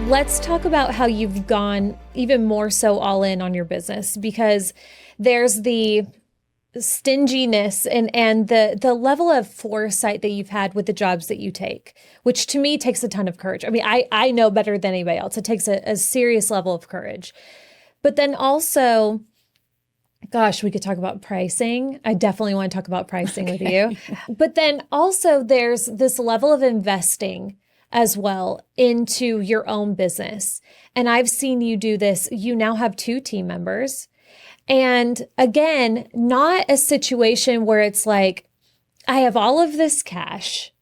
Let's talk about how you've gone even more so all in on your business, because there's the stinginess and the level of foresight that you've had with the jobs that you take, which to me takes a ton of courage. I mean, I know better than anybody else. It takes a serious level of courage. But then also, gosh, we could talk about pricing. I definitely want to talk about pricing with you. But then also there's this level of investing as well into your own business. And I've seen you do this. You now have 2 team members. And again, not a situation where it's like, I have all of this cash.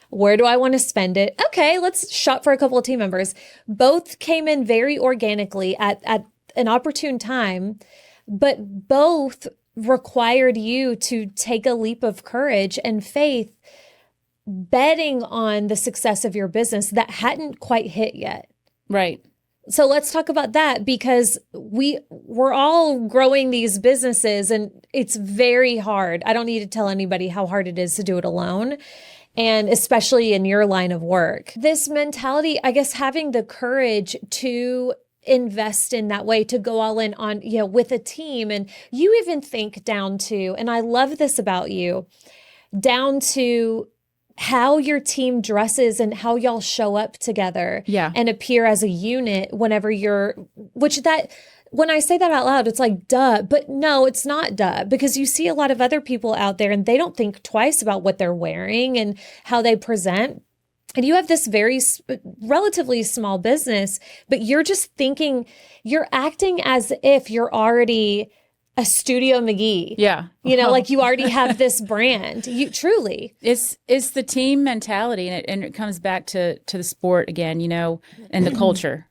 Where do I want to spend it? Okay, let's shop for a couple of team members. Both came in very organically at an opportune time, but both required you to take a leap of courage and faith, betting on the success of your business that hadn't quite hit yet. Right. So let's talk about that, because we're all growing these businesses and it's very hard. I don't need to tell anybody how hard it is to do it alone. And especially in your line of work, this mentality, I guess, having the courage to invest in that way, to go all in on, with a team. And you even think down to, and I love this about you, down to how your team dresses and how y'all show up together and appear as a unit whenever when I say that out loud, it's like, duh, but no, it's not duh, because you see a lot of other people out there and they don't think twice about what they're wearing and how they present. And you have this very relatively small business, but you're just thinking, you're acting as if you're already a Studio McGee. Yeah. Like you already have this brand. You truly. It's the team mentality, and it comes back to the sport again, and the culture.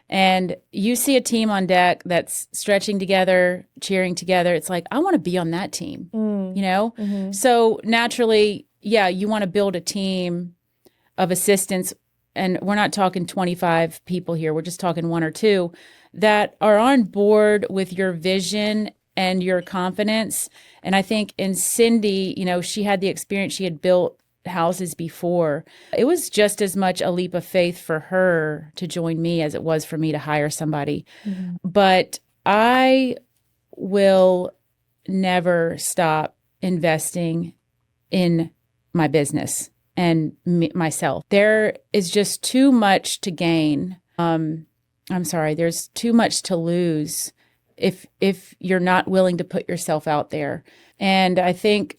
And you see a team on deck that's stretching together, cheering together. It's like, I want to be on that team, Mm-hmm. So naturally, you want to build a team of assistants. And we're not talking 25 people here. We're just talking 1 or 2 that are on board with your vision and your confidence. And I think in Cindy, she had the experience. She had built houses before. It was just as much a leap of faith for her to join me as it was for me to hire somebody. Mm-hmm. But I will never stop investing in my business and myself. There is just too much to gain. There's too much to lose if you're not willing to put yourself out there. And I think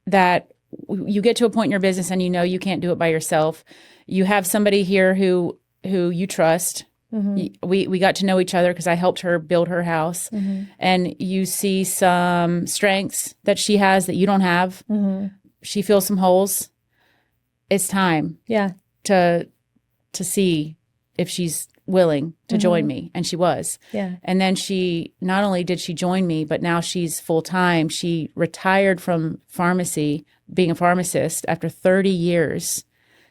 that you get to a point in your business and you can't do it by yourself. You have somebody here who you trust. Mm-hmm. We got to know each other because I helped her build her house. Mm-hmm. And you see some strengths that she has that you don't have. Mm-hmm. She fills some holes. It's time to see if she's willing to join me. And she was. Yeah. And then not only did she join me, but now she's full time. She retired from pharmacy, being a pharmacist, after 30 years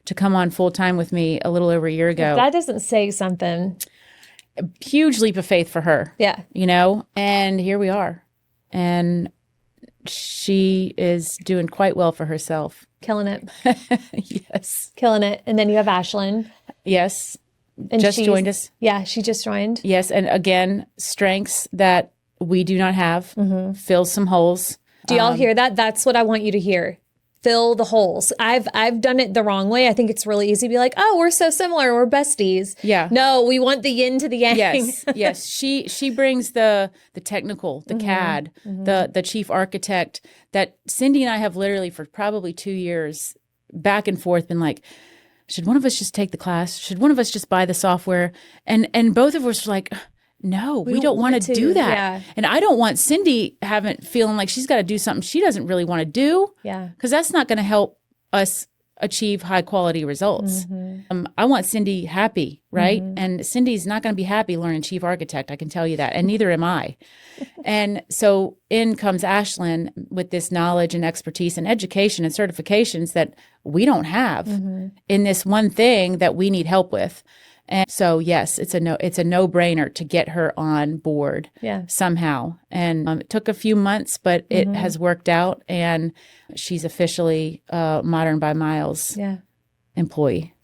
to come on full time with me a little over a year ago. That doesn't say something. A huge leap of faith for her. Yeah. And here we are. And she is doing quite well for herself. Killing it. Yes. Killing it. And then you have Ashlyn. Yes. And just joined us. Yeah, she just joined. Yes. And again, strengths that we do not have. Mm-hmm. Fills some holes. Do y'all hear that? That's what I want you to hear. Fill the holes. I've done it the wrong way. I think it's really easy to be like, oh, we're so similar. We're besties. Yeah. No, we want the yin to the yang. Yes. Yes. She brings the technical, the CAD, the chief architect that Cindy and I have literally for probably 2 years back and forth been like, should one of us just take the class? Should one of us just buy the software? And both of us were like, no, we don't want to do that. Yeah. And I don't want Cindy feeling like she's got to do something she doesn't really want to do. Yeah. Because that's not going to help us achieve high quality results. Mm-hmm. I want Cindy happy, right? Mm-hmm. And Cindy's not going to be happy learning chief architect. I can tell you that. And neither am I. And so in comes Ashlyn with this knowledge and expertise and education and certifications that we don't have in this one thing that we need help with. And so, yes, it's a no-brainer to get her on board somehow. And it took a few months, but it has worked out. And she's officially Modern by Miles employee.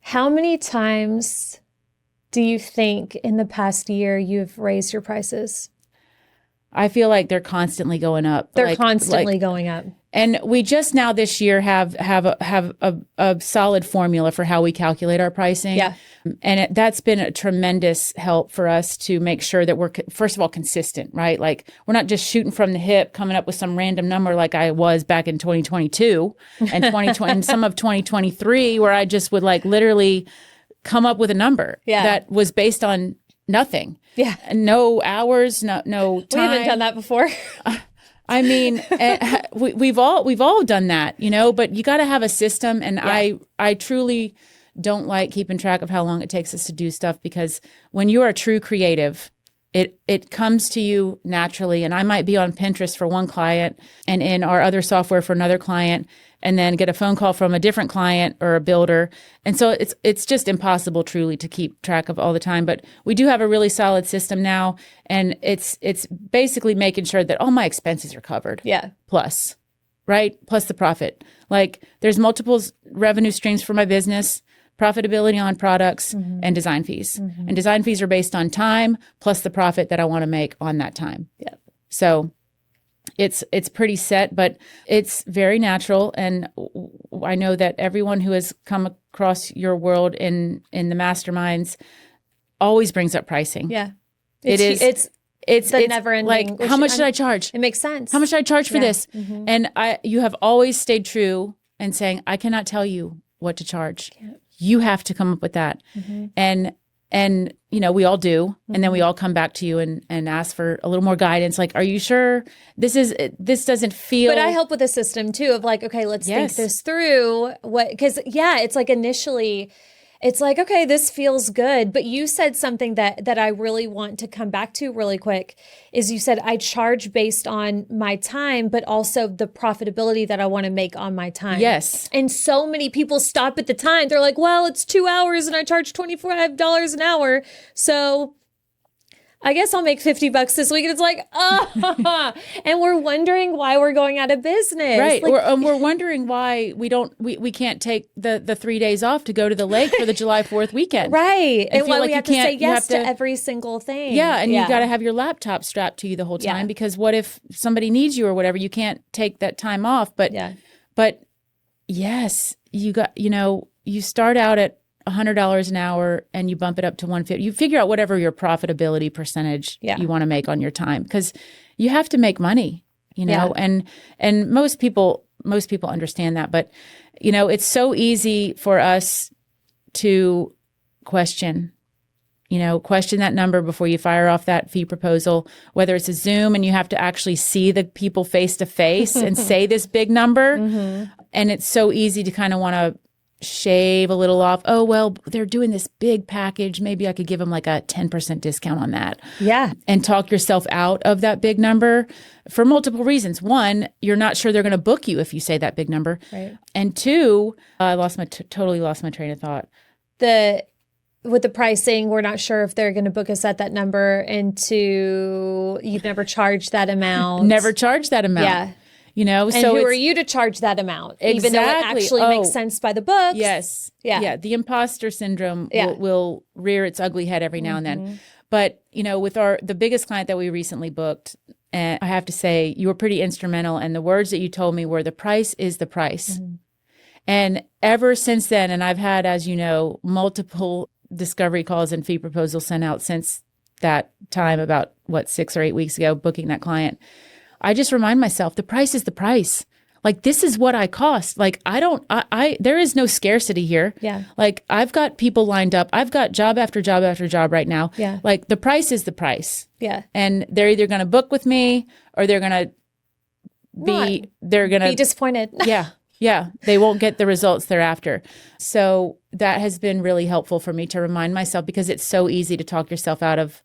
How many times do you think in the past year you've raised your prices? I feel like they're constantly going up. They're constantly going up. And we just now this year have a solid formula for how we calculate our pricing. Yeah. And that's been a tremendous help for us to make sure that we're, first of all, consistent, right? Like we're not just shooting from the hip, coming up with some random number like I was back in 2022 and 2020 and some of 2023, where I just would like literally come up with a number that was based on nothing. Yeah. No hours, no time. We haven't done that before. I mean, we've all done that, you know, but you got to have a system. And I truly don't like keeping track of how long it takes us to do stuff, because when you are a true creative, it comes to you naturally. And I might be on Pinterest for one client and in our other software for another client, and then get a phone call from a different client or a builder. And so it's just impossible truly to keep track of all the time. But we do have a really solid system now. And it's basically making sure that all my expenses are covered. Yeah. Plus, right? Plus the profit. Like there's multiple revenue streams for my business, profitability on products and design fees. And design fees are based on time plus the profit that I want to make on that time. Yeah. So it's pretty set, but it's very natural. And I know that everyone who has come across your world in the masterminds always brings up pricing. Yeah. It's never ending. Like, how much should I charge? It makes sense. How much should I charge for this? And you have always stayed true and saying, I cannot tell you what to charge. You have to come up with that. And you know, we all do. And then we all come back to you and ask for a little more guidance. Like, are you sure this doesn't feel. But I help with the system too of like, okay, let's think this through. Because it's like initially it's like, okay, this feels good. But you said something that I really want to come back to really quick is you said I charge based on my time, but also the profitability that I want to make on my time. Yes. And so many people stop at the time. They're like, well, it's 2 hours and I charge $25 an hour. So I guess I'll make $50 this week. And it's like, and we're wondering why we're going out of business. Right. Like, we're wondering why we can't take the 3 days off to go to the lake for the July 4th weekend. Right. And why like we have to say yes to every single thing. Yeah. And you got to have your laptop strapped to you the whole time because what if somebody needs you or whatever, you can't take that time off. But yes, you start out at $100 an hour and you bump it up to $150. You figure out whatever your profitability percentage you want to make on your time, because you have to make money, and most people understand that. But, it's so easy for us to question that number before you fire off that fee proposal, whether it's a Zoom and you have to actually see the people face to face and say this big number. And it's so easy to kind of want to shave a little off. Oh, well, they're doing this big package. Maybe I could give them like a 10% discount on that. Yeah. And talk yourself out of that big number for multiple reasons. One, you're not sure they're going to book you if you say that big number. Right. And two, I totally lost my train of thought. With the pricing, we're not sure if they're going to book us at that number. And two, you've never charged that amount. Never charged that amount. Yeah. And so who are you to charge that amount? Exactly. Even though it actually makes sense by the books. Yes. Yeah. Yeah. The imposter syndrome will rear its ugly head every now and then. But, with the biggest client that we recently booked, and I have to say, you were pretty instrumental. And the words that you told me were, the price is the price. And ever since then, and I've had, as you know, multiple discovery calls and fee proposals sent out since that time, about 6 or 8 weeks ago, booking that client. I just remind myself, the price is the price. Like, this is what I cost. Like, there is no scarcity here. Yeah. Like, I've got people lined up. I've got job after job after job right now. Yeah. Like, the price is the price. Yeah. And they're either going to book with me or they're going to be disappointed. Yeah. Yeah. They won't get the results they're after. So that has been really helpful for me to remind myself, because it's so easy to talk yourself out of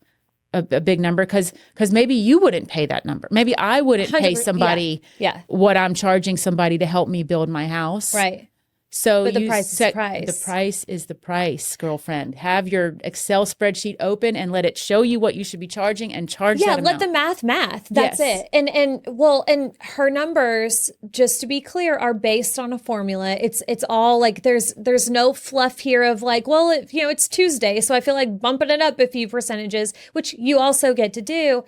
a big number, because maybe you wouldn't pay that number. Maybe I wouldn't pay somebody what I'm charging somebody to help me build my house. Right. So But the you price is set price. the price is the price, girlfriend. Have your Excel spreadsheet open and let it show you what you should be charging and charge Yeah, that let amount. the math. That's Yes. it. And her numbers, just to be clear, are based on a formula. It's all like there's no fluff here of like, well, it's Tuesday, so I feel like bumping it up a few percentages, which you also get to do.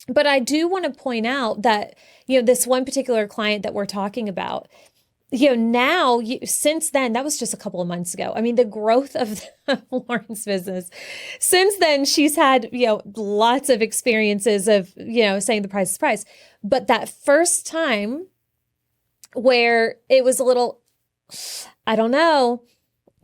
But I do want to point out that, this one particular client that we're talking about, now since then, that was just a couple of months ago. I mean, the growth of Lauren's business since then, she's had, lots of experiences of, saying the price is price. But that first time where it was a little, I don't know,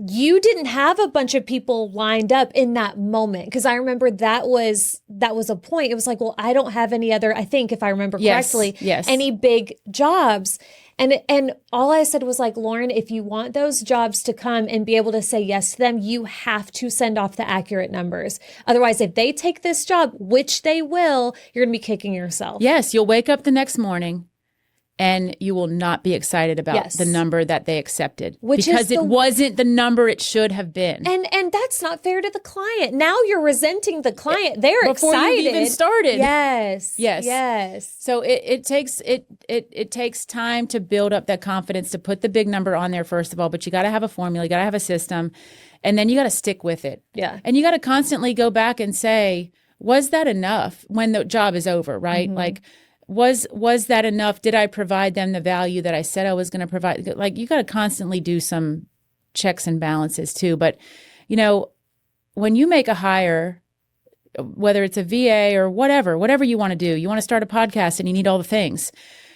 you didn't have a bunch of people lined up in that moment. Because I remember that was a point. It was like, well, I don't have any other, I think if I remember correctly, Yes. any big jobs. And all I said was like, Lauren, if you want those jobs to come and be able to say yes to them, you have to send off the accurate numbers. Otherwise, if they take this job, which they will, you're going to be kicking yourself. Yes, you'll wake up the next morning and you will not be excited about the number that they accepted because it wasn't the number it should have been. And that's not fair to the client. Now you're resenting the client. They're before excited. you even started. Yes. So it takes time to build up that confidence, to put the big number on there first of all, but you got to have a formula, you got to have a system, and then you got to stick with it. Yeah. And you got to constantly go back and say, was that enough when the job is over, right? Mm-hmm. Like, was that enough? Did I provide them the value that I said I was going to provide? Like, you got to constantly do some checks and balances too. But, when you make a hire, whether it's a VA or whatever you want to do, you want to start a podcast and you need all the things,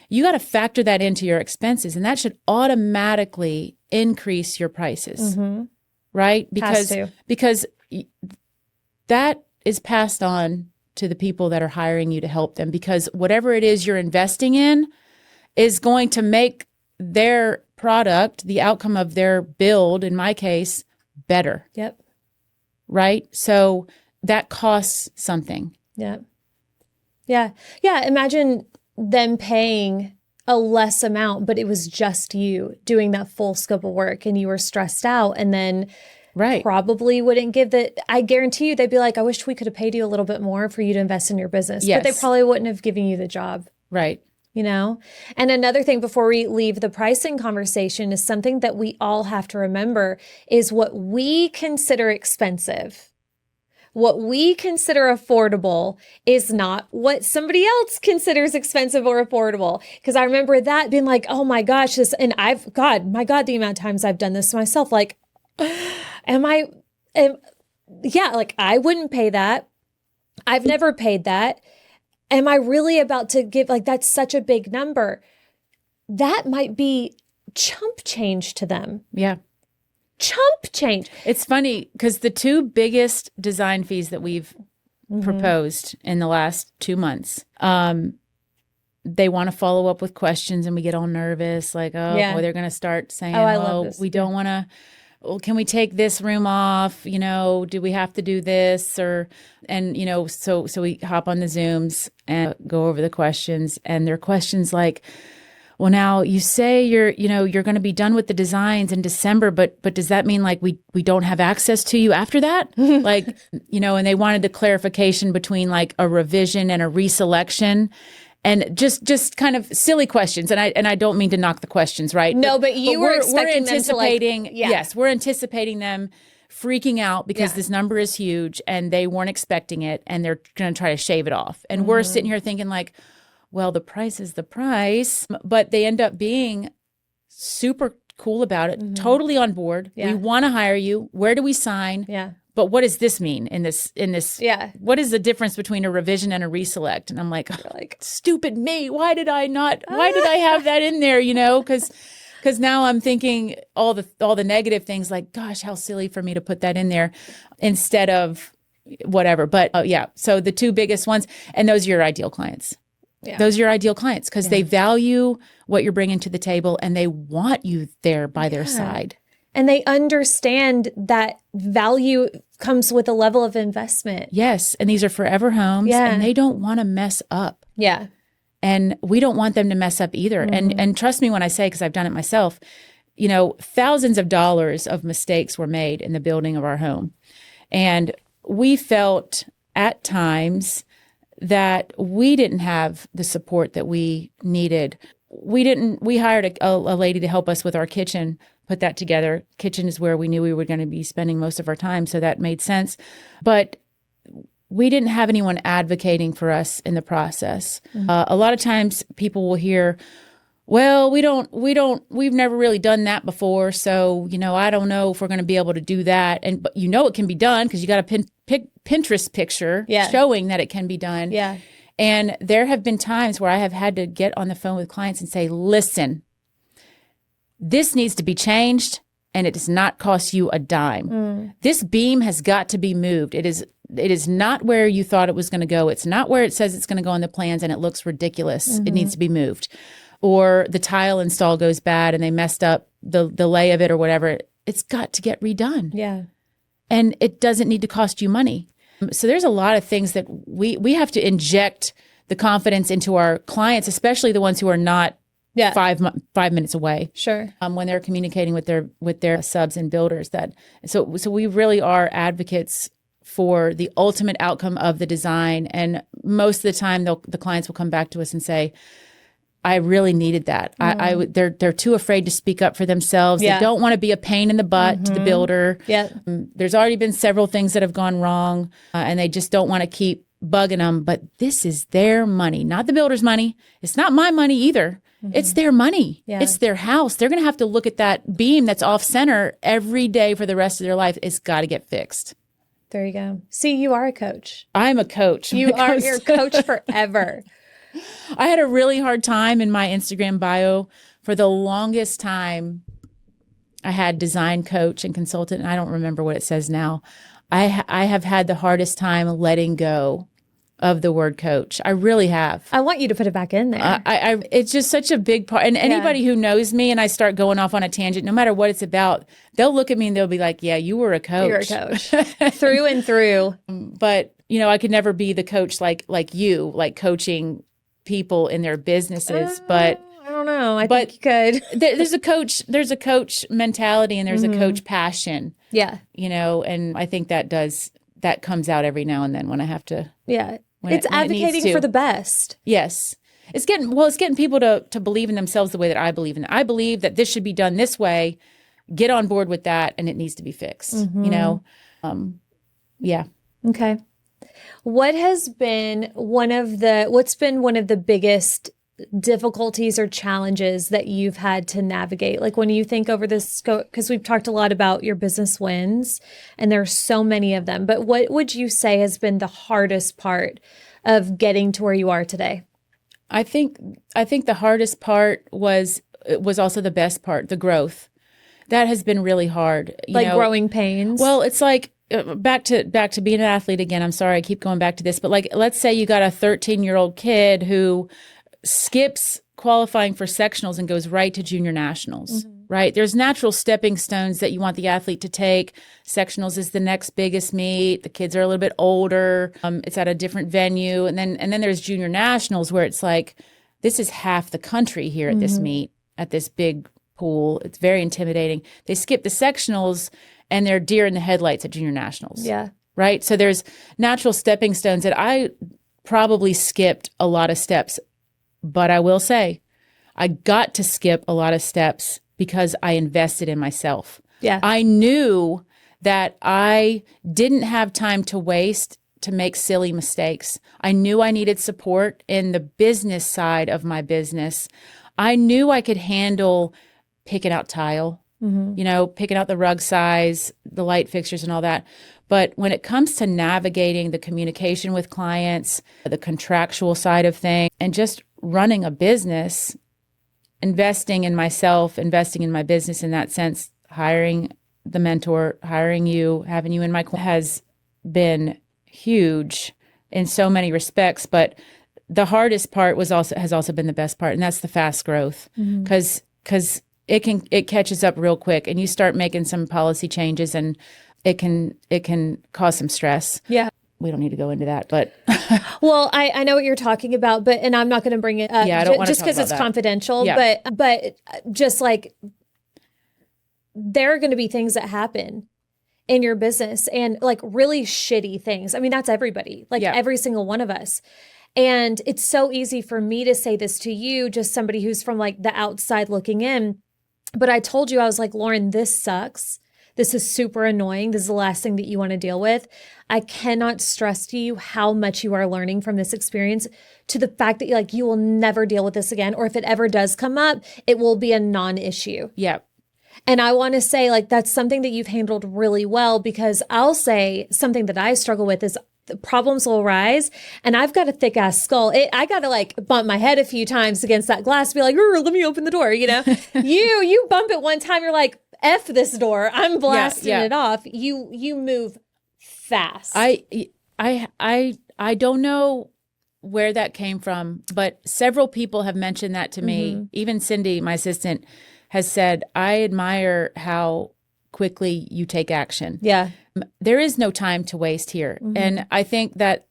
you got to factor that into your expenses. And that should automatically increase your prices, right? Because that is passed on to the people that are hiring you to help them, because whatever it is you're investing in is going to make their product, the outcome of their build, in my case, better. Yep. Right? So that costs something. Yeah. Yeah. Yeah. Imagine them paying a less amount, but it was just you doing that full scope of work and you were stressed out, and then probably wouldn't give I guarantee you they'd be like, I wish we could have paid you a little bit more for you to invest in your business. Yes. But they probably wouldn't have given you the job. Right. And another thing before we leave the pricing conversation is something that we all have to remember is what we consider expensive. What we consider affordable is not what somebody else considers expensive or affordable. Because I remember that being like, oh my gosh, the amount of times I've done this to myself, like, I wouldn't pay that. I've never paid that. Am I really about to give, that's such a big number? That might be chump change to them. Yeah. Chump change. It's funny because the two biggest design fees that we've proposed in the last 2 months, they want to follow up with questions and we get all nervous, like, boy, they're going to start saying, we don't want to, can we take this room off? Do we have to do this? So we hop on the Zooms and go over the questions, and they're questions like, well, now you say you're going to be done with the designs in December, but does that mean like we don't have access to you after that? And they wanted the clarification between like a revision and a reselection. And just kind of silly questions, and I don't mean to knock the questions, right? No, but we're anticipating them to yes, we're anticipating them freaking out because this number is huge and they weren't expecting it, and they're going to try to shave it off. And we're sitting here thinking like, well, the price is the price, but they end up being super cool about it, totally on board. Yeah. We want to hire you. Where do we sign? Yeah. But what does this mean in this? Yeah. What is the difference between a revision and a reselect? And I'm like, stupid me. Why did I have that in there? Because now I'm thinking all the negative things, like, gosh, how silly for me to put that in there instead of whatever. But so the two biggest ones, and those are your ideal clients. Yeah. Those are your ideal clients because they value what you're bringing to the table and they want you there by their side. And they understand that value comes with a level of investment. Yes. And these are forever homes and they don't want to mess up. Yeah. And we don't want them to mess up either. And trust me when I say, because I've done it myself, thousands of dollars of mistakes were made in the building of our home. And we felt at times that we didn't have the support that we needed. We hired a lady to help us with our kitchen, put that together. Kitchen is where we knew we were going to be spending most of our time, so that made sense. But we didn't have anyone advocating for us in the process. A lot of times people will hear, well, we've never really done that before. So, I don't know if we're going to be able to do that. But it can be done because you got a Pinterest picture showing that it can be done. Yeah. And there have been times where I have had to get on the phone with clients and say, listen, this needs to be changed and it does not cost you a dime. This beam has got to be moved. It is not where you thought it was going to go. It's not where it says it's going to go on the plans and it looks ridiculous. It needs to be moved. Or the tile install goes bad and they messed up the lay of it or whatever. It's got to get redone. Yeah. And it doesn't need to cost you money. So there's a lot of things that we have to inject the confidence into our clients, especially the ones who are not 5 minutes away. Sure. When they're communicating with their subs and builders. So we really are advocates for the ultimate outcome of the design. And most of the time, the clients will come back to us and say, I really needed that. They're too afraid to speak up for themselves. They don't want to be a pain in the butt to the builder. Yeah. There's already been several things that have gone wrong, and they just don't want to keep bugging them. But this is their money, not the builder's money. It's not my money either. It's their money. Yeah. It's their house. They're going to have to look at that beam that's off center every day for the rest of their life. It's got to get fixed. There you go. See, you are a coach. I'm a coach. You're a coach forever. I had a really hard time in my Instagram bio. For the longest time, I had design coach and consultant, and I don't remember what it says now. I have had the hardest time letting go of the word coach. I really have. I want you to put it back in there. It's just such a big part. And anybody who knows me and I start going off on a tangent, no matter what it's about, they'll look at me and they'll be like, yeah, you were a coach. You're a coach. Through and through. But, I could never be the coach like you, like coaching people in their businesses. But I don't know. I think you could. There's a coach mentality and there's a coach passion. Yeah. And I think that comes out every now and then when I have to. Yeah. It's advocating for the best. Yes. It's getting people to believe in themselves the way that I believe in it. I believe that this should be done this way. Get on board with that and it needs to be fixed. Yeah. Okay. What's been one of the biggest difficulties or challenges that you've had to navigate? Like when you think over this scope, because we've talked a lot about your business wins and there's so many of them, but what would you say has been the hardest part of getting to where you are today? I think the hardest part was also the best part, the growth. That has been really hard. Growing pains? Well, it's like, back to being an athlete again. I'm sorry, I keep going back to this, but let's say you got a 13-year-old kid who skips qualifying for sectionals and goes right to junior nationals, right? There's natural stepping stones that you want the athlete to take. Sectionals is the next biggest meet. The kids are a little bit older. It's at a different venue. And then there's junior nationals where it's like, this is half the country here at this meet, at this big pool. It's very intimidating. They skip the sectionals and they're deer in the headlights at junior nationals. Yeah. Right? So there's natural stepping stones that I probably skipped a lot of steps. But I will say, I got to skip a lot of steps because I invested in myself. Yeah. I knew that I didn't have time to waste to make silly mistakes. I knew I needed support in the business side of my business. I knew I could handle picking out tile, picking out the rug size, the light fixtures and all that. But when it comes to navigating the communication with clients, the contractual side of things, and just running a business, investing in myself, investing in my business in that sense, hiring the mentor, hiring you, having you in my corner has been huge in so many respects. But the hardest part has also been the best part, and that's the fast growth, because it catches up real quick, and you start making some policy changes, and it can cause some stress. Yeah. We don't need to go into that, but well, I know what you're talking about, and I'm not going to bring it up. Yeah, I don't want to just because it's that. confidential. Yeah. But just like there are going to be things that happen in your business and like really shitty things. I mean, that's everybody, like every single one of us. And it's so easy for me to say this to you, just somebody who's from like the outside looking in. But I told you, I was like, Lauren, this sucks. This is super annoying. This is the last thing that you want to deal with. I cannot stress to you how much you are learning from this experience, to the fact that like you will never deal with this again. Or if it ever does come up, it will be a non-issue. Yeah. And I want to say like that's something that you've handled really well, because I'll say something that I struggle with is the problems will rise and I've got a thick ass skull. I got to like bump my head a few times against that glass, be like, let me open the door. You know, you bump it one time. You're like, F this door. I'm blasting it off. You move fast. I don't know where that came from, but several people have mentioned that to me. Even Cindy, my assistant, has said, I admire how quickly you take action. Yeah. There is no time to waste here. And I think that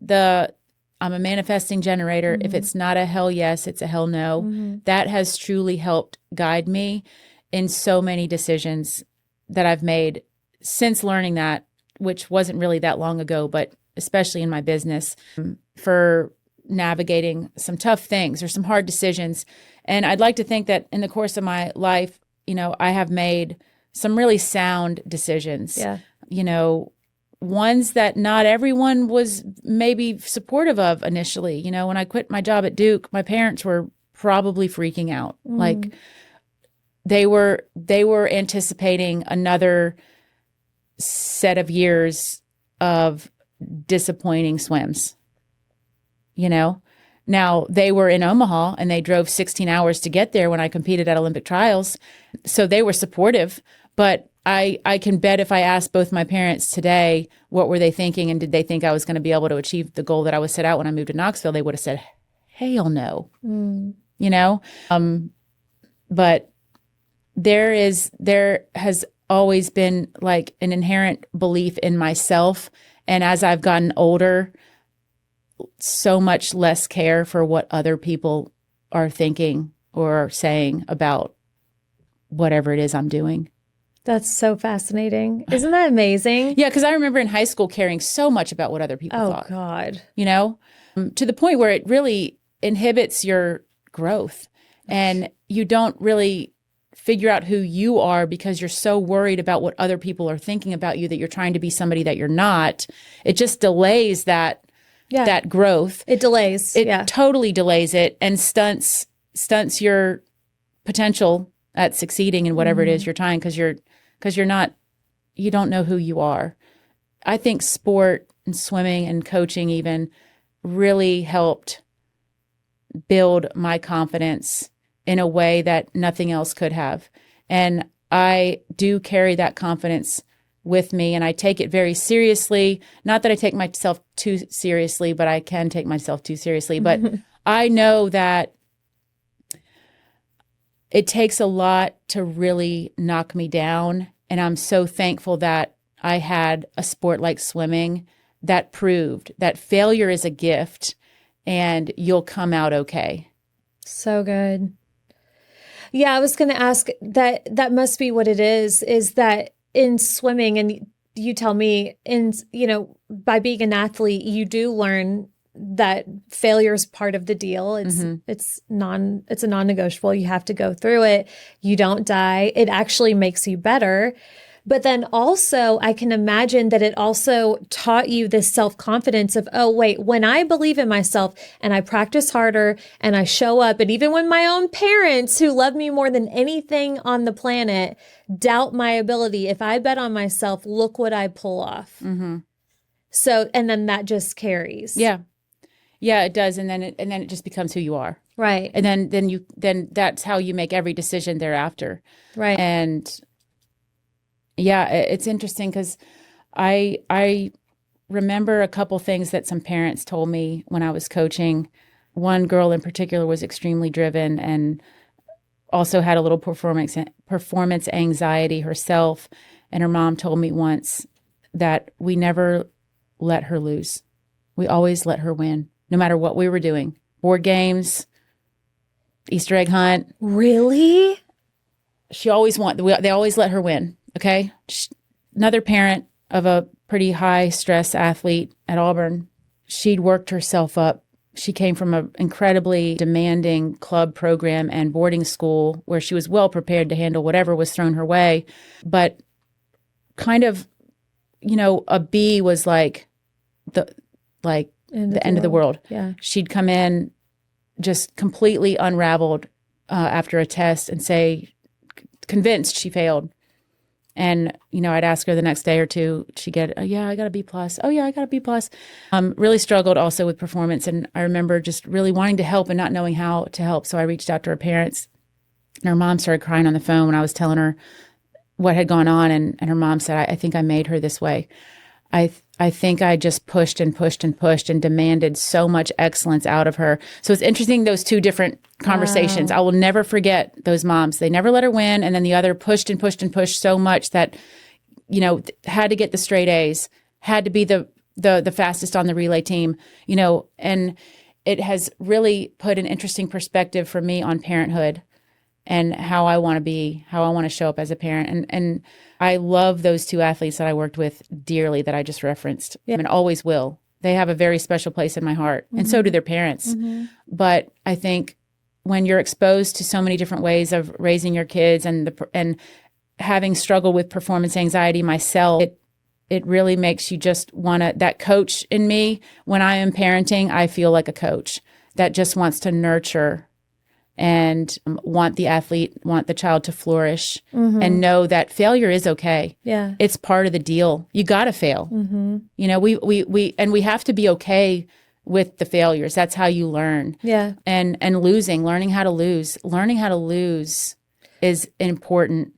I'm a manifesting generator. If it's not a hell yes, it's a hell no. That has truly helped guide me in so many decisions that I've made since learning that, which wasn't really that long ago, but especially in my business, for navigating some tough things or some hard decisions. And I'd like to think that in the course of my life, you know, I have made some really sound decisions. Yeah. You know, ones that not everyone was maybe supportive of initially. You know, when I quit my job at Duke, my parents were probably freaking out. Like they were anticipating another set of years of disappointing swims. You know, now they were in Omaha and they drove 16 hours to get there when I competed at Olympic trials. So they were supportive, but I can bet if I asked both my parents today, what were they thinking? And did they think I was going to be able to achieve the goal that I was set out when I moved to Knoxville? They would have said, hell no, you know? But there has always been like an inherent belief in myself. And as I've gotten older, so much less care for what other people are thinking or saying about whatever it is I'm doing. That's so fascinating. Isn't that amazing? Yeah, because I remember in high school caring so much about what other people thought. Oh, God. You know, to the point where it really inhibits your growth and you don't really figure out who you are because you're so worried about what other people are thinking about you that you're trying to be somebody that you're not. It just delays that growth. It delays. It totally delays it and stunts your potential at succeeding in whatever it is you're trying, because you don't know who you are. I think sport and swimming and coaching even really helped build my confidence in a way that nothing else could have. And I do carry that confidence with me, and I take it very seriously. Not that I take myself too seriously, but I can take myself too seriously. But I know that it takes a lot to really knock me down. And I'm so thankful that I had a sport like swimming that proved that failure is a gift and you'll come out okay. So good. Yeah, I was going to ask that must be what it is that in swimming, and you tell me, by being an athlete, you do learn that failure is part of the deal. It's a non-negotiable. You have to go through it. You don't die. It actually makes you better. But then also I can imagine that it also taught you this self-confidence of, oh, wait, when I believe in myself and I practice harder and I show up, and even when my own parents, who love me more than anything on the planet, doubt my ability, if I bet on myself, look what I pull off. So, and then that just carries. Yeah. Yeah, it does. And then it just becomes who you are. Right. And then that's how you make every decision thereafter. Right. And yeah, it's interesting because I remember a couple things that some parents told me when I was coaching. One girl in particular was extremely driven and also had a little performance anxiety herself. And her mom told me once that we never let her lose. We always let her win, no matter what we were doing. Board games, Easter egg hunt. Really? they always let her win. Okay. Another parent of a pretty high stress athlete at Auburn, she'd worked herself up. She came from an incredibly demanding club program and boarding school where she was well prepared to handle whatever was thrown her way. But kind of, a B was like the end of the world. Yeah. She'd come in just completely unraveled after a test and say, convinced she failed. And, I'd ask her the next day or two, she'd get, oh, yeah, I got a B plus. Oh, yeah, I got a B plus. Really struggled also with performance. And I remember just really wanting to help and not knowing how to help. So I reached out to her parents. And her mom started crying on the phone when I was telling her what had gone on. And her mom said, I think I made her this way. I think I just pushed and pushed and pushed and demanded so much excellence out of her. So it's interesting, those two different conversations. Wow. I will never forget those moms. They never let her win. And then the other pushed and pushed and pushed so much that, had to get the straight A's, had to be the fastest on the relay team, and it has really put an interesting perspective for me on parenthood and how I want to be, how I want to show up as a parent. And I love those two athletes that I worked with dearly that I just referenced, and always will. They have a very special place in my heart, and so do their parents. But I think when you're exposed to so many different ways of raising your kids and having struggled with performance anxiety myself, it really makes you just want to, that coach in me, when I am parenting, I feel like a coach that just wants to nurture and want the child to flourish and know that failure is okay. Yeah. It's part of the deal. You got to fail. We have to be okay with the failures. That's how you learn. Yeah. And learning how to lose is important,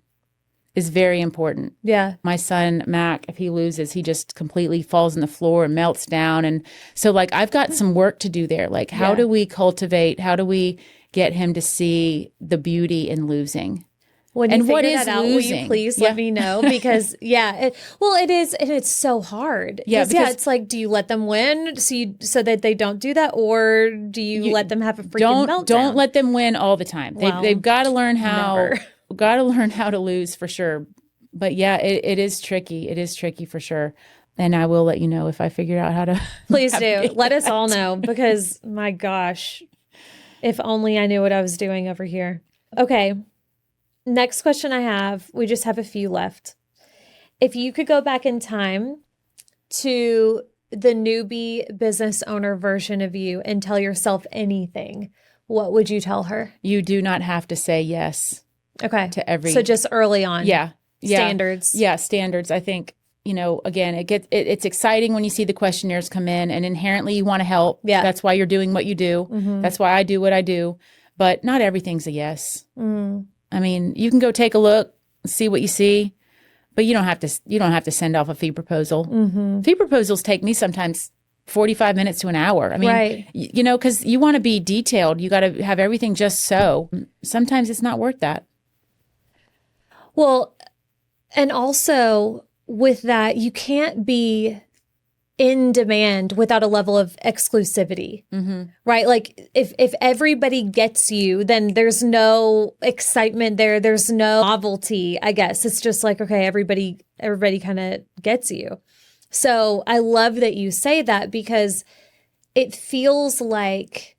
is very important. Yeah. My son, Mac, if he loses, he just completely falls on the floor and melts down. And so I've got some work to do there. How do we get him to see the beauty in losing? When you figure that out, will you please let me know? Because it is, and it's so hard. Yeah, it's do you let them win so that they don't do that, or do you let them have a freaking meltdown? Don't let them win all the time. They've got to learn how. Got to learn how to lose for sure. But it is tricky. It is tricky for sure. And I will let you know if I figure out how to. Please do. Let us all know, because my gosh, if only I knew what I was doing over here. Okay. Next question I have, we just have a few left. If you could go back in time to the newbie business owner version of you and tell yourself anything, what would you tell her? You do not have to say yes. Okay. To every. So just early on. Yeah. Standards. Yeah. Standards. I think, again, it's exciting when you see the questionnaires come in, and inherently you want to help. Yeah. That's why you're doing what you do. That's why I do what I do. But not everything's a yes. I mean, you can go take a look, see what you see, but you don't have to send off a fee proposal. Fee proposals take me sometimes 45 minutes to an hour. I mean, right. Because you want to be detailed. You got to have everything just so. Sometimes it's not worth that. Well, and also with that, you can't be in demand without a level of exclusivity, right? If everybody gets you, then there's no excitement there. There's no novelty, I guess. It's just okay, everybody kind of gets you. So I love that you say that, because it feels like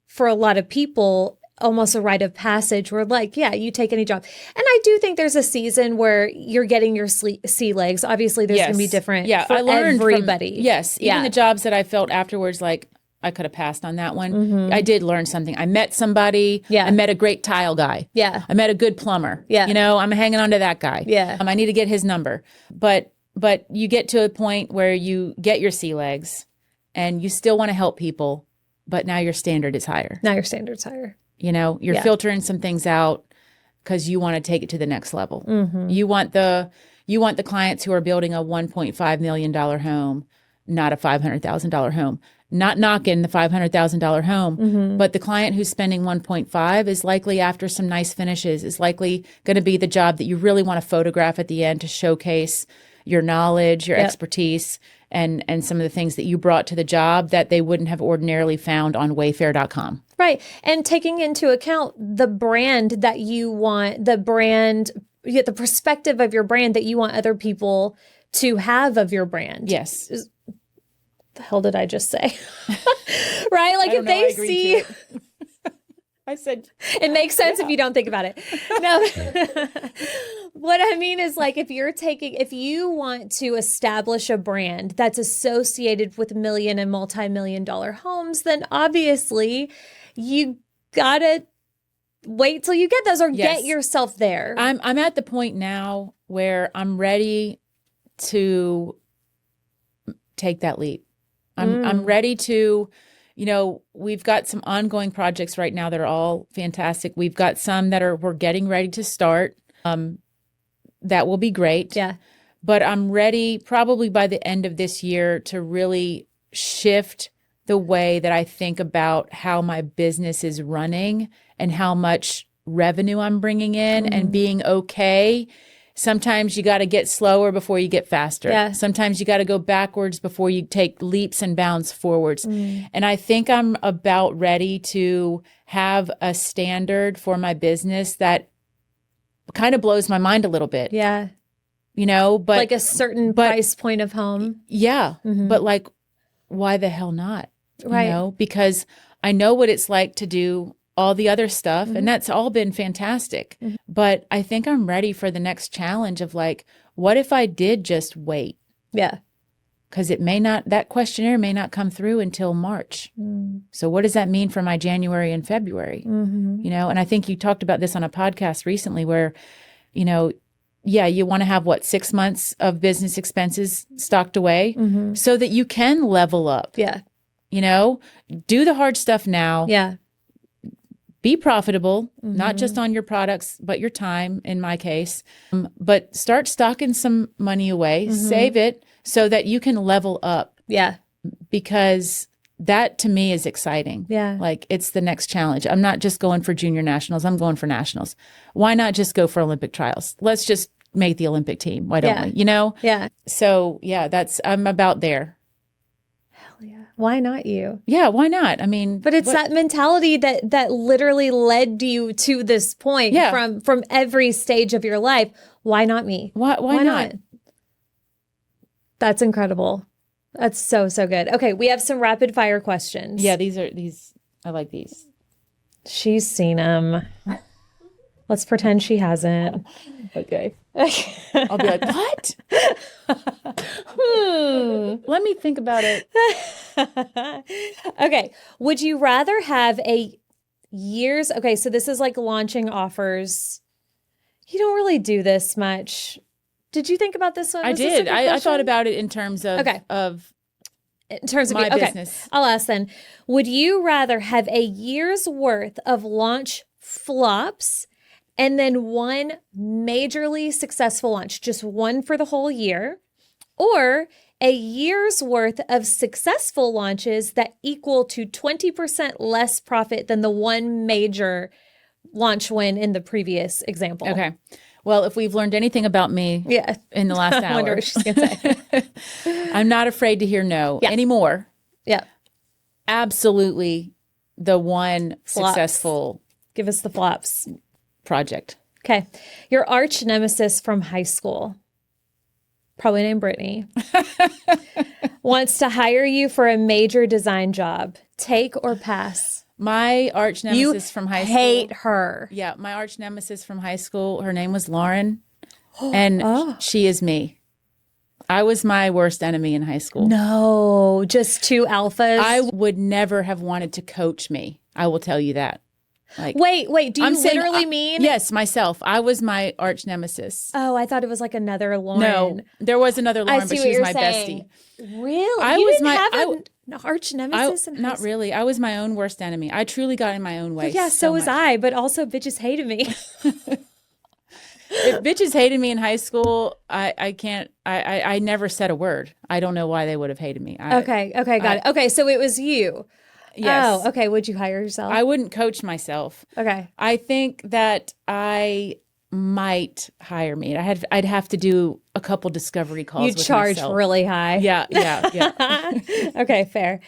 for a lot of people, almost a rite of passage where you take any job. And I do think there's a season where you're getting your sea legs. Obviously there's going to be different for I learned everybody. Even the jobs that I felt afterwards, I could have passed on that one. I did learn something. I met somebody. Yeah. I met a great tile guy. Yeah. I met a good plumber. Yeah. I'm hanging on to that guy. Yeah. I need to get his number. But you get to a point where you get your sea legs and you still want to help people, but now your standard is higher. You're filtering some things out because you want to take it to the next level. You want the clients who are building a $1.5 million home, not a $500,000 home. Not knocking the $500,000 home, but the client who's spending 1.5 is likely, after some nice finishes, is likely going to be the job that you really want to photograph at the end to showcase your knowledge, your Yep. expertise, and some of the things that you brought to the job that they wouldn't have ordinarily found on wayfair.com. Right. And taking into account the brand that you want, the perspective of your brand that you want other people to have of your brand. Yes. The hell did I just say? Right? Like if they see, I said, it makes sense if you don't think about it. No, what I mean is like if you want to establish a brand that's associated with million and multi-million dollar homes, then obviously you gotta wait till you get those or Yes. get yourself there. I'm at the point now where I'm ready to take that leap. I'm ready to, we've got some ongoing projects right now that are all fantastic. We've got some that we're getting ready to start. That will be great. Yeah. But I'm ready probably by the end of this year to really shift the way that I think about how my business is running and how much revenue I'm bringing in and being okay. Sometimes you got to get slower before you get faster. Yeah. Sometimes you got to go backwards before you take leaps and bounds forwards. And I think I'm about ready to have a standard for my business that kind of blows my mind a little bit. Yeah. But Like a certain price point of home. yeah, but like, why the hell not? Right. Because I know what it's like to do all the other stuff, and that's all been fantastic. But I think I'm ready for the next challenge of like, what if I did just wait? Yeah. Because that questionnaire may not come through until March. So what does that mean for my January and February? And I think you talked about this on a podcast recently where, you want to have 6 months of business expenses stocked away so that you can level up. Yeah. Do the hard stuff now. Yeah. Be profitable, not just on your products, but your time, in my case. But start stocking some money away, save it so that you can level up. Yeah. Because that to me is exciting. Yeah. Like it's the next challenge. I'm not just going for junior nationals. I'm going for nationals. Why not just go for Olympic trials? Let's just make the Olympic team. Why don't we? Yeah. So I'm about there. Yeah. Why not you? Yeah, why not? I mean, But it's that mentality that literally led you to this point from every stage of your life. Why not me? Why not? That's incredible. That's so good. Okay, we have some rapid fire questions. Yeah, these I like these. She's seen them. Let's pretend she hasn't. Okay. I'll be like, what? Let me think about it. Okay. Would you rather have okay, so this is like launching offers. You don't really do this much. Did you think about this one? I did. I thought about it in terms of, in terms of my business. I'll ask then. Would you rather have a year's worth of launch flops and then one majorly successful launch, just one for the whole year, or a year's worth of successful launches that equal to 20% less profit than the one major launch win in the previous example? Okay. Well, if we've learned anything about me in the last hour, I wonder what she's going to say. I'm not afraid to hear no anymore. Yeah. Absolutely the one Flops. successful Give us the flops. project. Okay. Your arch nemesis from high school, probably named Brittany, wants to hire you for a major design job. Take or pass? My arch nemesis from high school. Hate her. Yeah, my arch nemesis from high school, her name was Lauren, and she is me. I was my worst enemy in high school. No, just two alphas. I would never have wanted to coach me. I will tell you that. Like, wait, do you literally mean? Yes, myself. I was my arch nemesis. Oh, I thought it was like another Lauren. No, there was another Lauren, I see but she was what my you're saying. bestie. Really? You didn't have an arch nemesis in high Not school? really. I was my own worst enemy. I truly got in my own way. Yeah, so was much. I, but also bitches hated me. If bitches hated me in high school, I never said a word. I don't know why they would have hated me. Okay, got it. Okay, so it was you. Yes. Oh, okay. Would you hire yourself? I wouldn't coach myself. Okay. I think that I might hire me. I'd have to do a couple discovery calls. You with charge myself. really high. Yeah. Okay, fair.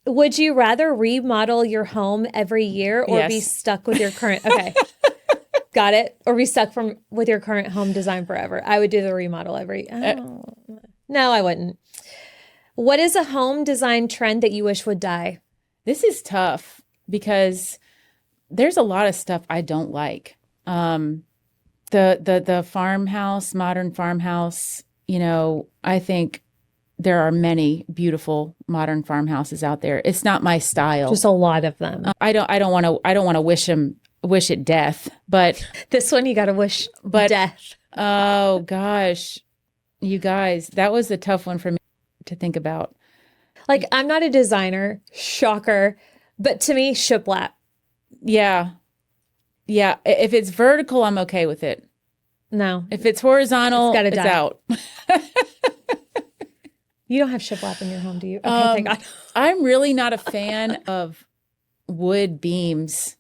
Would you rather remodel your home every year or be Yes. stuck with your current? Okay. Got it. Or be stuck with your current home design forever. I would do the remodel no, I wouldn't. What is a home design trend that you wish would die? This is tough because there's a lot of stuff I don't like. The farmhouse, modern farmhouse, I think there are many beautiful modern farmhouses out there. It's not my style. Just a lot of them. I don't want to wish it death, but This one you got to wish death. Oh gosh, you guys, that was a tough one for me to think about. Like, I'm not a designer, shocker, but to me, shiplap. Yeah. If it's vertical, I'm okay with it. No. If it's horizontal, It's it's gotta die. out. You don't have shiplap in your home, do you? Okay, thank God. I'm really not a fan of wood beams.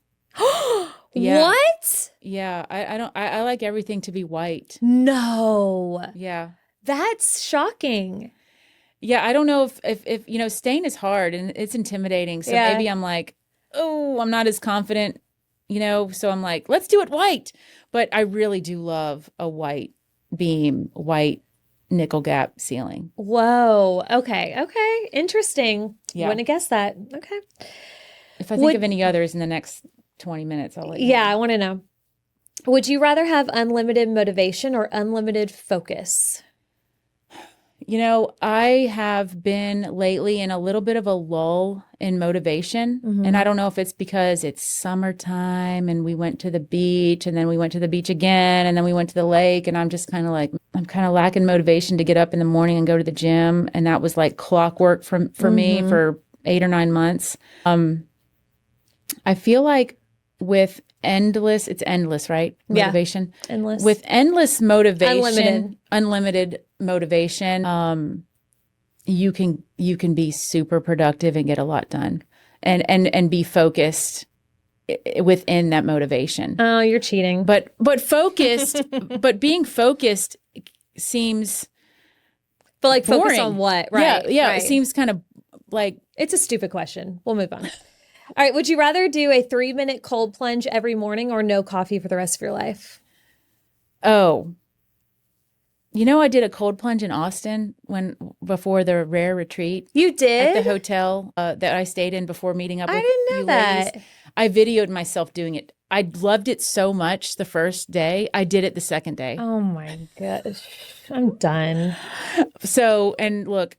Yeah. What? Yeah, I don't. I like everything to be white. No. Yeah. That's shocking. Yeah, I don't know if stain is hard and it's intimidating. So Yeah. maybe I'm like, oh, I'm not as confident, so I'm like, let's do it white. But I really do love a white beam, white nickel gap ceiling. Whoa. Okay. Interesting. Yeah. Wouldn't have guessed that. Okay. If I think of any others in the next 20 minutes, I'll let you Yeah, know. I want to know. Would you rather have unlimited motivation or unlimited focus? I have been lately in a little bit of a lull in motivation. And I don't know if it's because it's summertime and we went to the beach and then we went to the beach again and then we went to the lake. And I'm just kind of like, I'm kind of lacking motivation to get up in the morning and go to the gym. And that was like clockwork for me for 8 or 9 months. I feel like with it's endless, right? Yeah. Motivation. Endless. With endless motivation, unlimited motivation, you can be super productive and get a lot done and be focused within that motivation. Oh, you're cheating. But focused, but being focused seems But like focus boring. on what? Right. Yeah. Right. It seems kind of like It's a stupid question. We'll move on. All right. Would you rather do a 3-minute cold plunge every morning or no coffee for the rest of your life? oh. I did a cold plunge in Austin before the rare retreat. You At did? the hotel that I stayed in before meeting up with I didn't know you that. ladies. I videoed myself doing it. I loved it so much the first day. I did it the second day. Oh my gosh. I'm done. So, and look,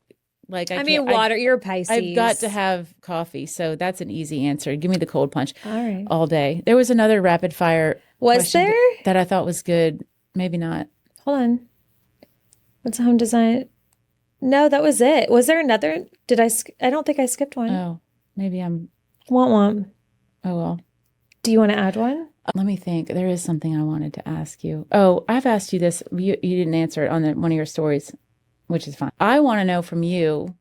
like I mean, water, you're a Pisces. I've got to have coffee. So that's an easy answer. Give me the cold plunge All right. all day. There was another rapid fire Was question there? that I thought was good. Maybe not. Hold on. What's home design? No, that was it. Was there another? I don't think I skipped one. Oh, maybe I'm, Want. oh well. Do you want to add one? Let me think. There is something I wanted to ask you. Oh, I've asked you this. You didn't answer it on one of your stories, which is fine. I want to know from you,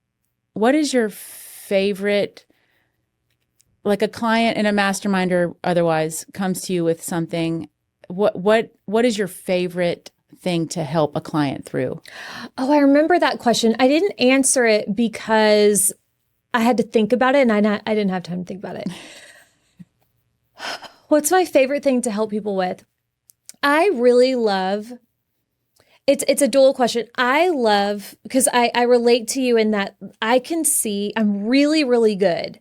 what is your favorite, like a client in a mastermind or otherwise comes to you with something. What is your favorite thing to help a client through? Oh, I remember that question. I didn't answer it because I had to think about it and I didn't have time to think about it. What's my favorite thing to help people with? I really love, it's a dual question. I love, because I relate to you in that I can see, I'm really, really good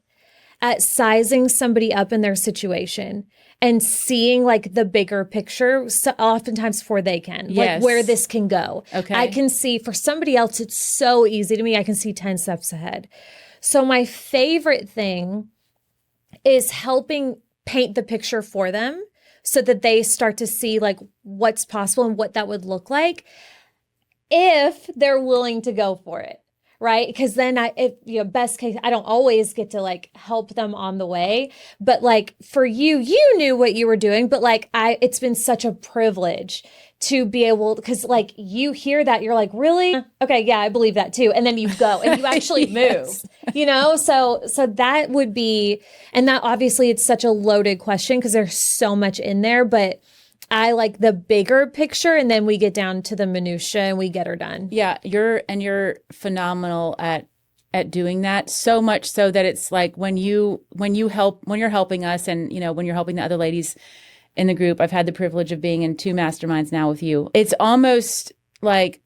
at sizing somebody up in their situation and seeing like the bigger picture, so oftentimes before they can, Yes. like where this can go. Okay. I can see, for somebody else, it's so easy to me. I can see 10 steps ahead. So my favorite thing is helping paint the picture for them so that they start to see like what's possible and what that would look like if they're willing to go for it. Right. Because then best case, I don't always get to like help them on the way. But like for you, you knew what you were doing. But like it's been such a privilege to be able, because like you hear that, you're like, really? Okay, yeah, I believe that too. And then you go and you actually Yes. move, so that would be, and that obviously it's such a loaded question because there's so much in there. But I like the bigger picture, and then we get down to the minutia and we get her done. Yeah, you're phenomenal at doing that, so much so that it's like when you're helping us, and when you're helping the other ladies in the group. I've had the privilege of being in 2 masterminds now with you. It's almost like,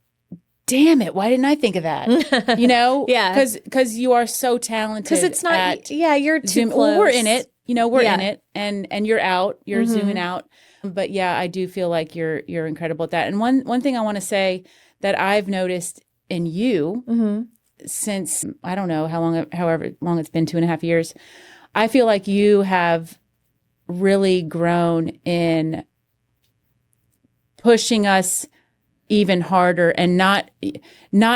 damn it, why didn't I think of that? Yeah, because you are so talented. Because it's not. You're too Zoom. close. Well, we're in it. We're in it, and you're out. You're zooming out. But yeah, I do feel like you're incredible at that. And one thing I want to say that I've noticed in you since, I don't know however long it's been, 2.5 years, I feel like you have really grown in pushing us even harder and not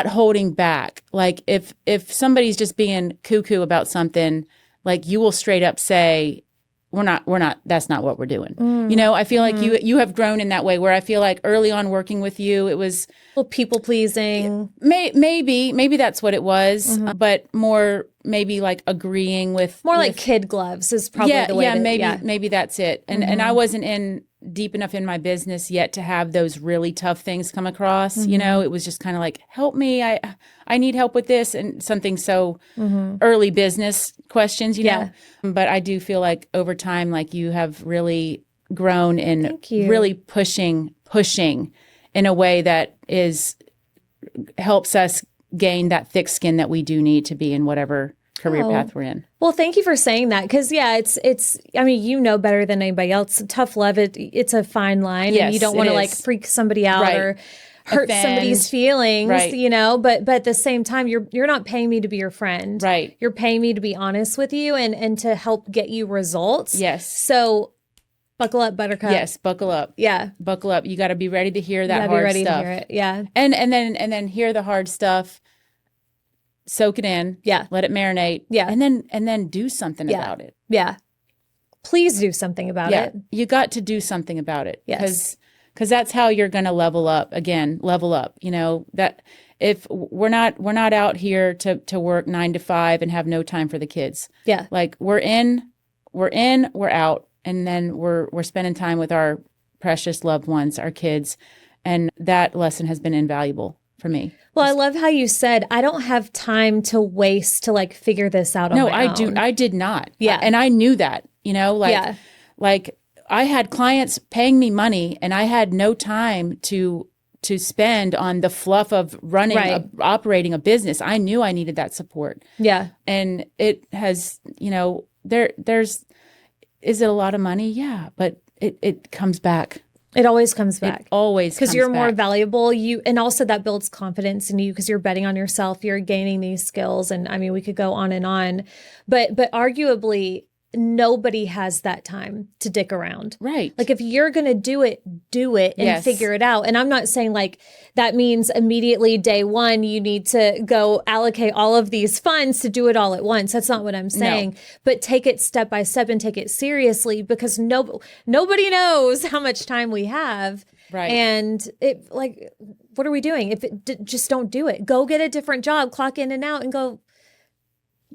holding back. Like if somebody's just being cuckoo about something, like you will straight up say, we're not, that's not what we're doing. I feel like you have grown in that way, where I feel like early on working with you, it was people pleasing. Maybe that's what it was, but more maybe like agreeing with like kid gloves is probably the way. Maybe that's it. And I wasn't in deep enough in my business yet to have those really tough things come across. It was just kind of like, help me, I need help with this, and something so early business questions, But I do feel like over time, like you have really grown in really pushing in a way that helps us gain that thick skin that we do need to be in whatever career path we're in. Well, thank you for saying that, because it's. I mean, better than anybody else. Tough love. It's a fine line, and you don't want to like freak somebody out or hurt somebody's feelings, But at the same time, you're not paying me to be your friend, right? You're paying me to be honest with you and to help get you results. Yes. So buckle up, Buttercup. Yes, buckle up. Yeah, buckle up. You got to be ready to hear that hard stuff. Be ready to hear it. Yeah, and then hear the hard stuff. Soak it in. Yeah. Let it marinate. Yeah. And then do something about it. Yeah. Please do something about it. You got to do something about it. Yes. Because that's how you're going to level up. That if we're not out here to work 9 to 5 and have no time for the kids. Yeah. Like we're out, and then we're spending time with our precious loved ones, our kids. And that lesson has been invaluable for me. Well, I love how you said, I don't have time to waste to like figure this out on my own. I did not. Yeah. And I knew that, like I had clients paying me money, and I had no time to spend on the fluff of running, operating a business. I knew I needed that support. Yeah. And it has, is it a lot of money? Yeah. But it comes back. It always comes back. It always comes back. Because you're more valuable. And also that builds confidence in you, because you're betting on yourself. You're gaining these skills. And I mean, we could go on and on. But arguably, nobody has that time to dick around. Right. Like if you're going to do it and figure it out. And I'm not saying like that means immediately day one, you need to go allocate all of these funds to do it all at once. That's not what I'm saying. No. But take it step by step and take it seriously, because nobody knows how much time we have. Right. And it like, what are we doing? If just don't do it. Go get a different job, clock in and out, and go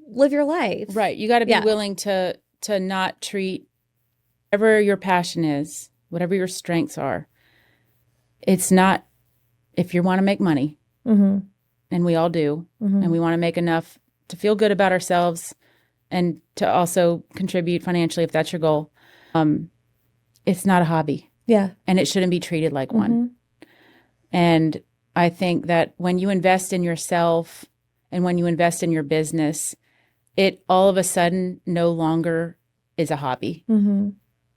live your life. Right. You got to be willing to not treat whatever your passion is, whatever your strengths are. It's not, if you want to make money, and we all do, and we want to make enough to feel good about ourselves and to also contribute financially, if that's your goal, it's not a hobby. Yeah. And it shouldn't be treated like one. And I think that when you invest in yourself and when you invest in your business, it all of a sudden no longer is a hobby.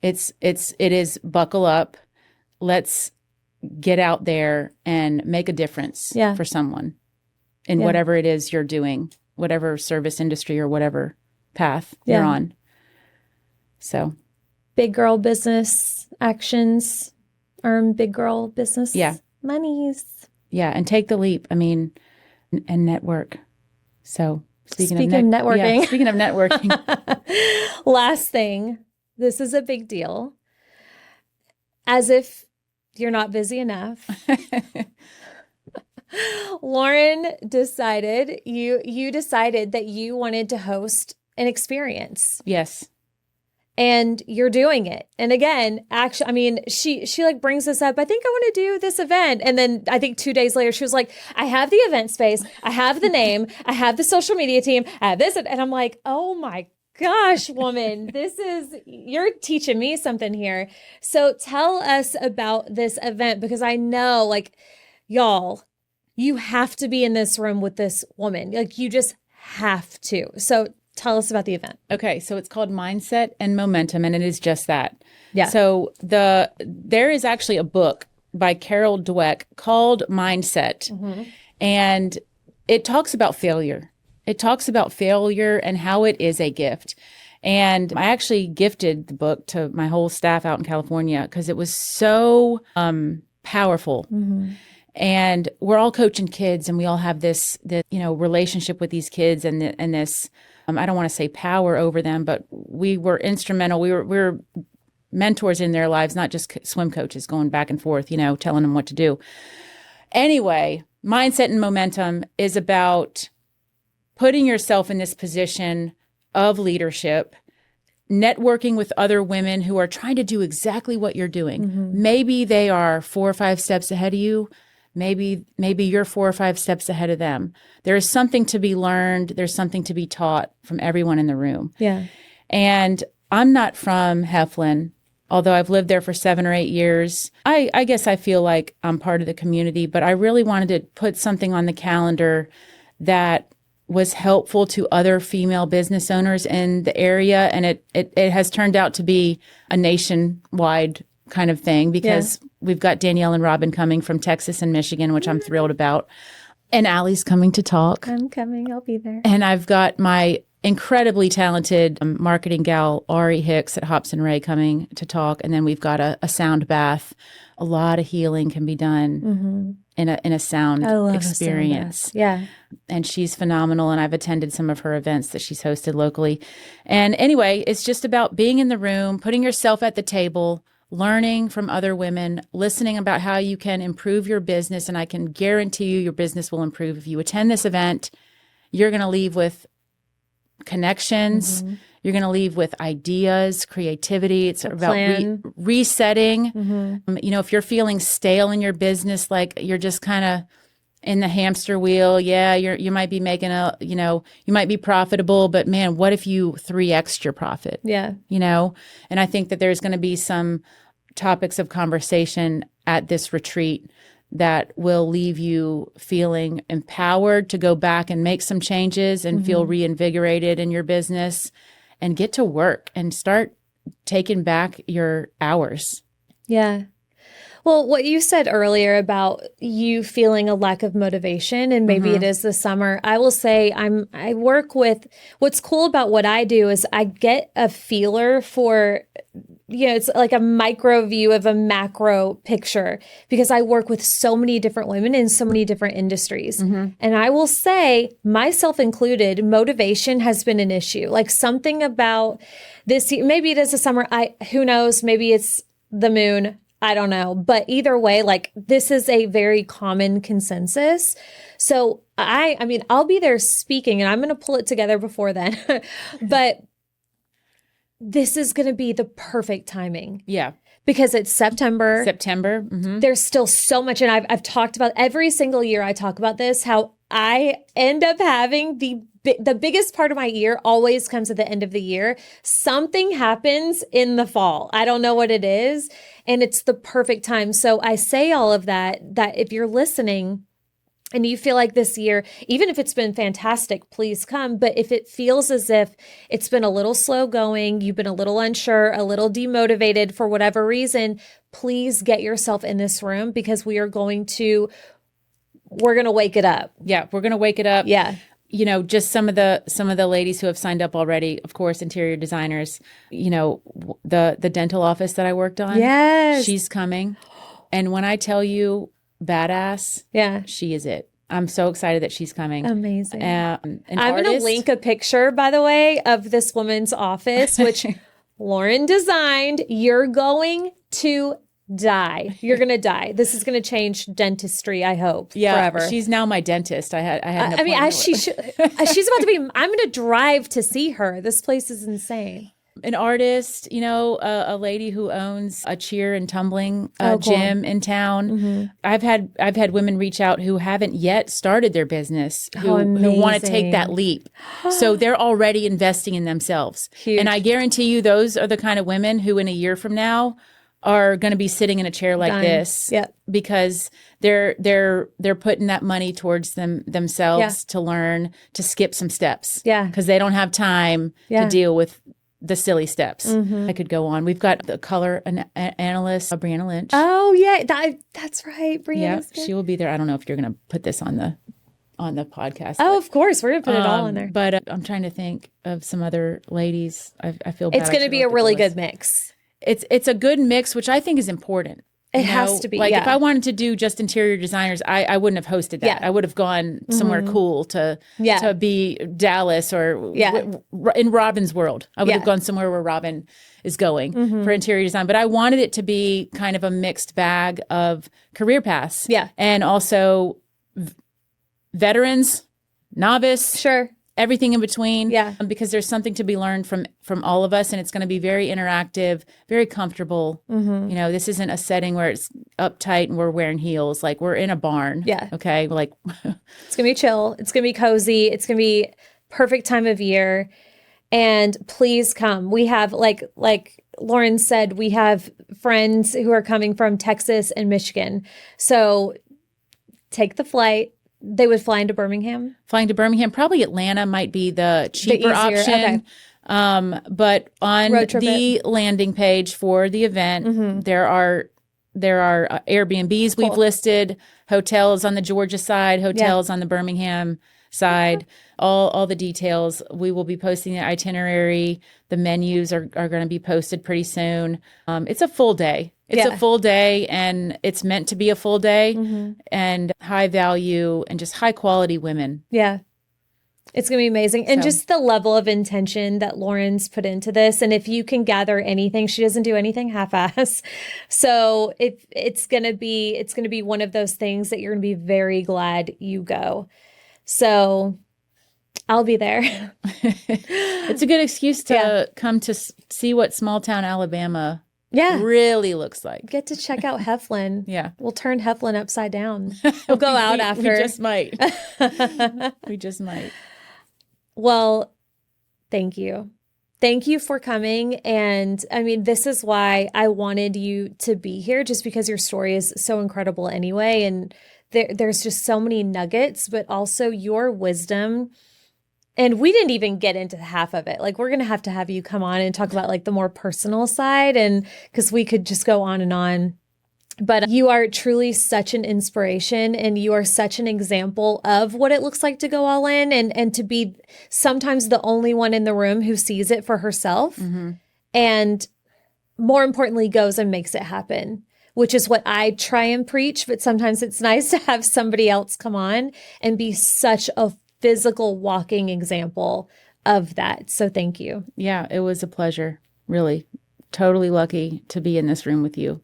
It is buckle up. Let's get out there and make a difference for someone in whatever it is you're doing, whatever service industry or whatever path you're on. So big girl business actions, earn big girl business monies. Yeah. And take the leap. I mean, and network. So Speaking of networking. Yeah, speaking of networking. Last thing, this is a big deal. As if you're not busy enough. Lauren decided, you decided that you wanted to host an experience. Yes. and you're doing it. And again, actually, I mean, she like brings this up. I think I want to do this event. And then I think 2 days later, she was like, I have the event space. I have the name. I have the social media team. I have this. And I'm like, oh my gosh, woman, you're teaching me something here. So tell us about this event, because I know, like, y'all, you have to be in this room with this woman. Like, you just have to. So tell us about the event. Okay, so it's called Mindset and Momentum, and it is just that. Yeah. So there is actually a book by Carol Dweck called Mindset, and it talks about failure. It talks about failure and how it is a gift. And I actually gifted the book to my whole staff out in California because it was so powerful. And we're all coaching kids, and we all have this relationship with these kids, and this I don't want to say power over them, but we were instrumental. We were mentors in their lives, not just swim coaches going back and forth, telling them what to do. Anyway, Mindset and Momentum is about putting yourself in this position of leadership, networking with other women who are trying to do exactly what you're doing. Maybe they are 4 or 5 steps ahead of you. Maybe you're 4 or 5 steps ahead of them. There is something to be learned. There's something to be taught from everyone in the room. Yeah. And I'm not from Heflin, although I've lived there for 7 or 8 years. I guess I feel like I'm part of the community, but I really wanted to put something on the calendar that was helpful to other female business owners in the area. And it has turned out to be a nationwide kind of thing, because we've got Danielle and Robin coming from Texas and Michigan, which I'm thrilled about. And Allie's coming to talk. I'm coming. I'll be there. And I've got my incredibly talented marketing gal, Ari Hicks at Hops and Ray, coming to talk. And then we've got a sound bath. A lot of healing can be done in a sound experience. A sound bath. Yeah. And she's phenomenal. And I've attended some of her events that she's hosted locally. And anyway, it's just about being in the room, putting yourself at the table, learning from other women, listening about how you can improve your business. And I can guarantee you your business will improve. If you attend this event, you're going to leave with connections. You're going to leave with ideas, creativity. It's about resetting. If you're feeling stale in your business, like you're just kind of in the hamster wheel, you might be making you might be profitable, but man, what if you 3x'd your profit? Yeah. And I think that there's going to be some topics of conversation at this retreat that will leave you feeling empowered to go back and make some changes and feel reinvigorated in your business and get to work and start taking back your hours. Yeah. Well, what you said earlier about you feeling a lack of motivation, and maybe it is the summer, I will say I work with, what's cool about what I do is I get a feeler for, it's like a micro view of a macro picture, because I work with so many different women in so many different industries. And I will say, myself included, motivation has been an issue. Like something about this, maybe it is the summer, who knows, maybe it's the moon. I don't know. But either way, like this is a very common consensus. So I mean, I'll be there speaking and I'm going to pull it together before then, but this is going to be the perfect timing. Yeah. Because it's September. There's still so much. And I've talked about every single year I talk about this, how I end up having the biggest part of my year always comes at the end of the year. Something happens in the fall. I don't know what it is. And it's the perfect time. So I say all of that if you're listening and you feel like this year, even if it's been fantastic, please come. But if it feels as if it's been a little slow going, you've been a little unsure, a little demotivated for whatever reason, please get yourself in this room, because we're going to wake it up. Yeah, we're going to wake it up. Yeah. Just some of the ladies who have signed up already, of course, interior designers, the dental office that I worked on. Yes. She's coming. And when I tell you badass, she is it. I'm so excited that she's coming. Amazing. I'm going to link a picture, by the way, of this woman's office, which Lauren designed. You're going to die. You're going to die. This is going to change dentistry, I hope, forever. She's now my dentist. I had she's about to be, I'm going to drive to see her. This place is insane. An artist, a lady who owns a cheer and tumbling cool. gym in town. I've had women reach out who haven't yet started their business, who want to take that leap. So they're already investing in themselves. Huge. And I guarantee you those are the kind of women who in a year from now are going to be sitting in a chair like this because they're putting that money towards themselves to learn, to skip some steps. Because they don't have time to deal with the silly steps. I could go on. We've got the color analyst, Brianna Lynch. Oh yeah, that's right. Brianna. Yeah, she will be there. I don't know if you're going to put this on the podcast. Oh, of course, we're going to put it all in there. But I'm trying to think of some other ladies. I feel bad. It's going to be a really good mix. It's a good mix, which I think is important. It has to be. Like if I wanted to do just interior designers, I wouldn't have hosted that. I would have gone somewhere cool to be Dallas or in Robin's world. I would have gone somewhere where Robin is going for interior design. But I wanted it to be kind of a mixed bag of career paths. And also veterans, novice. Sure. Everything in between, because there's something to be learned from all of us, and it's going to be very interactive, very comfortable. This isn't a setting where it's uptight and we're wearing heels. Like we're in a barn. Okay. Like it's going to be chill. It's going to be cozy. It's going to be perfect time of year. And please come. We have like Lauren said, we have friends who are coming from Texas and Michigan. So take the flight. They would fly into Birmingham? Flying to Birmingham. Probably Atlanta might be the cheaper option. Okay. But on the landing page for the event, there are Airbnbs we've listed, hotels on the Georgia side, hotels on the Birmingham side, all the details. We will be posting the itinerary. The menus are going to be posted pretty soon. It's a full day. It's a full day, and it's meant to be a full day, and high value and just high quality women. Yeah. It's going to be amazing. And just the level of intention that Lauren's put into this. And if you can gather anything, she doesn't do anything half-ass. So it's going to be one of those things that you're going to be very glad you go. So I'll be there. It's a good excuse to come to see what small town Alabama really looks like. Get to check out Heflin. Yeah. We'll turn Heflin upside down. We'll go out after. We just might. We just might. Well, thank you. Thank you for coming. And I mean, this is why I wanted you to be here, just because your story is so incredible anyway. And there's just so many nuggets, but also your wisdom. And we didn't even get into half of it. Like, we're going to have you come on and talk about like the more personal side, and because we could just go on and on. But you are truly such an inspiration, and you are such an example of what it looks like to go all in and to be sometimes the only one in the room who sees it for herself. And more importantly, goes and makes it happen, which is what I try and preach. But sometimes it's nice to have somebody else come on and be such a physical walking example of that. So thank you. Yeah, it was a pleasure. Really, totally lucky to be in this room with you.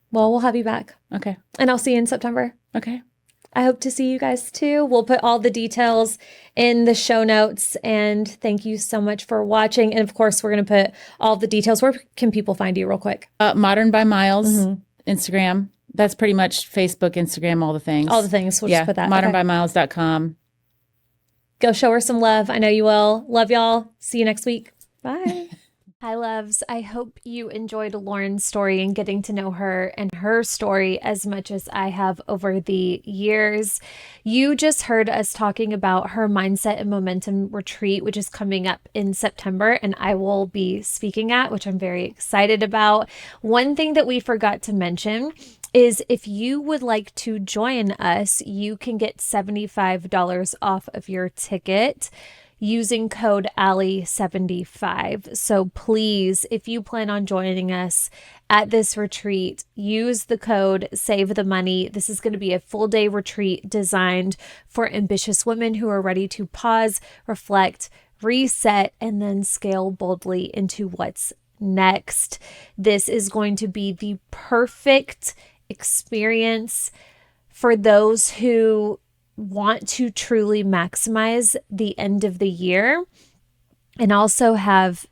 Well, we'll have you back. Okay. And I'll see you in September. Okay. I hope to see you guys too. We'll put all the details in the show notes. And thank you so much for watching. And of course, we're going to put all the details. Where can people find you real quick? Modern by Miles, Instagram. That's pretty much Facebook, Instagram, all the things. All the things. We'll just put that. modernbymiles.com. Go show her some love. I know you will. Love y'all. See you next week. Bye. Hi, loves. I hope you enjoyed Lauren's story and getting to know her and her story as much as I have over the years. You just heard us talking about her Mindset and Momentum Retreat, which is coming up in September, and I will be speaking at, which I'm very excited about. One thing that we forgot to mention is if you would like to join us, you can get $75 off of your ticket using code Allie75. So please, if you plan on joining us at this retreat, use the code, save the money. This is going to be a full day retreat designed for ambitious women who are ready to pause, reflect, reset, and then scale boldly into what's next. This is going to be the perfect experience for those who want to truly maximize the end of the year and also have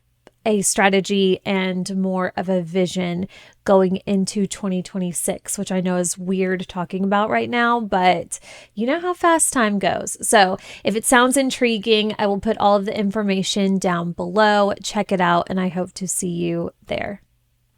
a strategy and more of a vision going into 2026, which I know is weird talking about right now, but you know how fast time goes. So if it sounds intriguing, I will put all of the information down below. Check it out, and I hope to see you there.